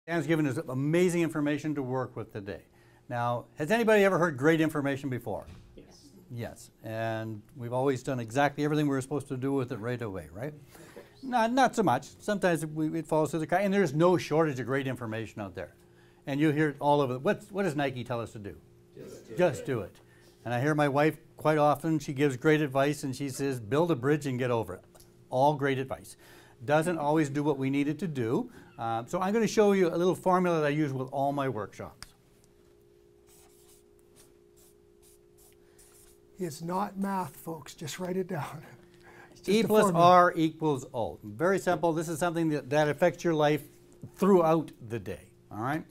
Dan's given us amazing information to work with today. Now, has anybody ever heard great information before? Yes. Yes, and we've always done exactly everything we were supposed to do with it right away, right? Not so much. Sometimes it falls through the crack, and there's no shortage of great information out there. And you hear it all over. What does Nike tell us to do? Just do it. And I hear my wife quite often, she gives great advice, and she says, build a bridge and get over it. All great advice. Doesn't always do what we need it to do. So I'm going to show you a little formula that I use with all my workshops. It's not math, folks. Just write it down. E plus R equals O. Very simple. This is something that affects your life throughout the day. All right?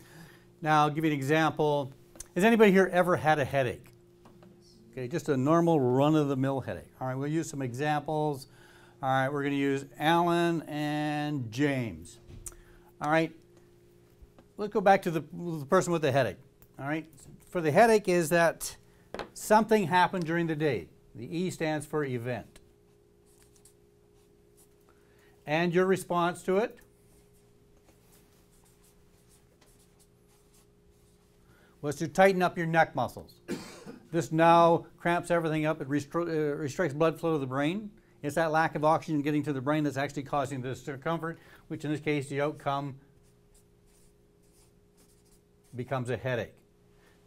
Now, I'll give you an example. Has anybody here ever had a headache? Okay, just a normal run-of-the-mill headache. All right, we'll use some examples. All right, we're going to use Alan and James. All right, let's go back to the person with the headache. All right, for the headache is that something happened during the day. The E stands for event. And your response to it? Was to tighten up your neck muscles. This now cramps everything up. It restricts blood flow to the brain. It's that lack of oxygen getting to the brain that's actually causing the discomfort, which in this case, the outcome becomes a headache.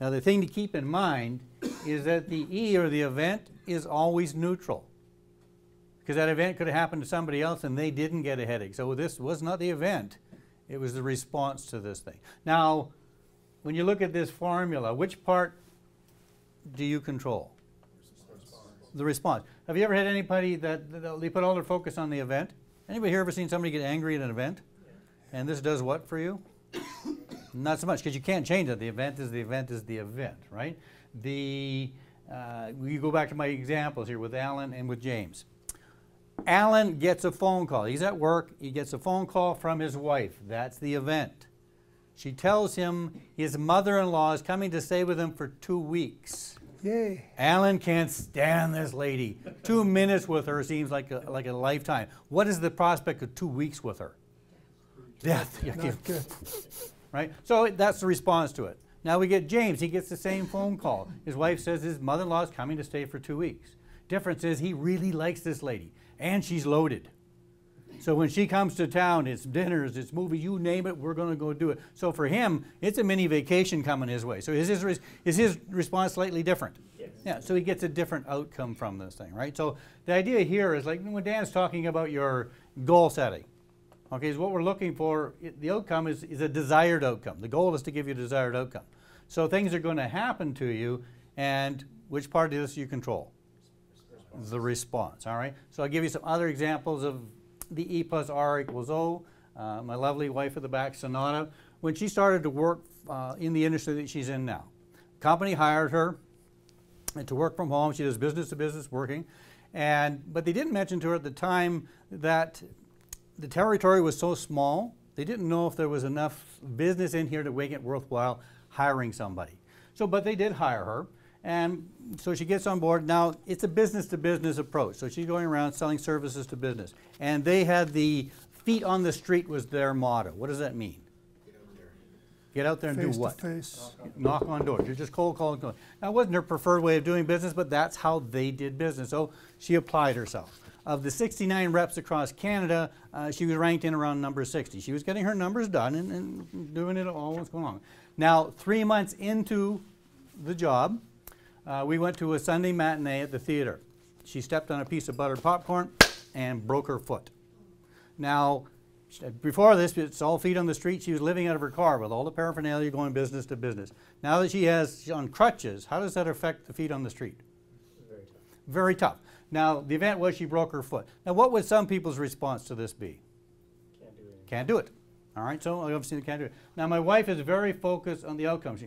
Now, the thing to keep in mind is that the E, or the event, is always neutral. Because that event could have happened to somebody else and they didn't get a headache. So this was not the event. It was the response to this thing. Now, when you look at this formula, which part do you control? The response. Have you ever had anybody that they put all their focus on the event? Anybody here ever seen somebody get angry at an event? Yeah. And this does what for you? Not so much, because you can't change it. The event is the event is the event, right? We go back to my examples here with Alan and with James. Alan gets a phone call. He's at work. He gets a phone call from his wife. That's the event. She tells him his mother-in-law is coming to stay with him for 2 weeks. Yay. Alan can't stand this lady. 2 minutes with her seems like a lifetime. What is the prospect of 2 weeks with her? Death. Not good. Right? So that's the response to it. Now we get James. He gets the same phone call. His wife says his mother-in-law is coming to stay for 2 weeks. Difference is he really likes this lady, and she's loaded. So when she comes to town, it's dinners, it's movies, you name it, we're going to go do it. So for him, it's a mini vacation coming his way. So is his response slightly different? Yes. Yeah, so he gets a different outcome from this thing, right? So the idea here is like when Dan's talking about your goal setting, okay, is what we're looking for, the outcome is a desired outcome. The goal is to give you a desired outcome. So things are going to happen to you, and which part of this you control? The response, all right? So I'll give you some other examples of the E plus R equals O. My lovely wife at the back, Sonata, when she started to work in the industry that she's in now, the company hired her to work from home. She does business to business working, but they didn't mention to her at the time that the territory was so small, they didn't know if there was enough business in here to make it worthwhile hiring somebody. But they did hire her. And so she gets on board. Now, it's a business-to-business approach. So she's going around selling services to business. And they had the feet on the street was their motto. What does that mean? Get out there and do what? Face to face. Knock on doors. You're just cold calling. Now, it wasn't her preferred way of doing business, but that's how they did business. So she applied herself. Of the 69 reps across Canada, she was ranked in around number 60. She was getting her numbers done and doing it all what's going on. Now, 3 months into the job, we went to a Sunday matinee at the theater. She stepped on a piece of buttered popcorn and broke her foot. Now, before this, it's all feet on the street. She was living out of her car with all the paraphernalia going business to business. Now that she's on crutches, how does that affect the feet on the street? Very tough. Very tough. Now, the event was she broke her foot. Now, what would some people's response to this be? Can't do it. Can't do it. All right, so obviously can't do it. Now, my wife is very focused on the outcomes.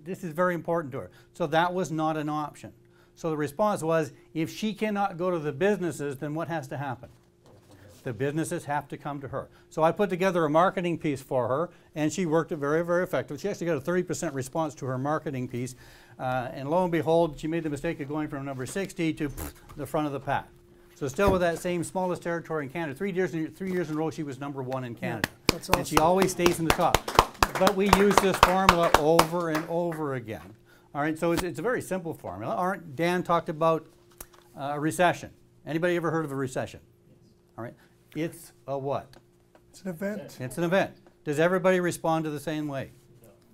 This is very important to her. So that was not an option. So the response was, if she cannot go to the businesses, then what has to happen? The businesses have to come to her. So I put together a marketing piece for her, and she worked it very, very effectively. She actually got a 30% response to her marketing piece. And lo and behold, she made the mistake of going from number 60 to the front of the pack. So still with that same smallest territory in Canada. 3 years in a row, she was number 1 in Canada. Yeah, that's awesome. And she always stays in the top. But we use this formula over and over again. All right, so it's a very simple formula. Dan talked about a recession. Anybody ever heard of a recession? All right, it's a what? It's an event. It's an event. Does everybody respond to the same way?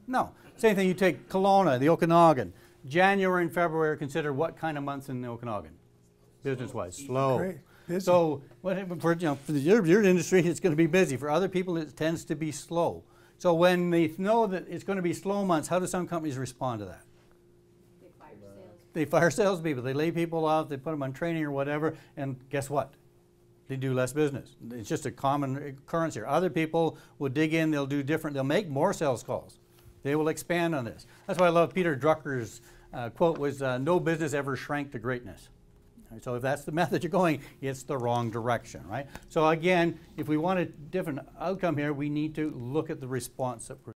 No. Same thing, you take Kelowna, the Okanagan. January and February are considered what kind of months in the Okanagan? Business-wise, slow. Great. Busy. So for your industry, it's going to be busy. For other people, it tends to be slow. So when they know that it's going to be slow months, how do some companies respond to that? They fire salespeople. They lay people off. They put them on training or whatever. And guess what? They do less business. It's just a common occurrence here. Other people will dig in. They'll do different. They'll make more sales calls. They will expand on this. That's why I love Peter Drucker's quote was, no business ever shrank to greatness. Right, so if that's the method you're going, it's the wrong direction, right? So again, if we want a different outcome here, we need to look at the response that we're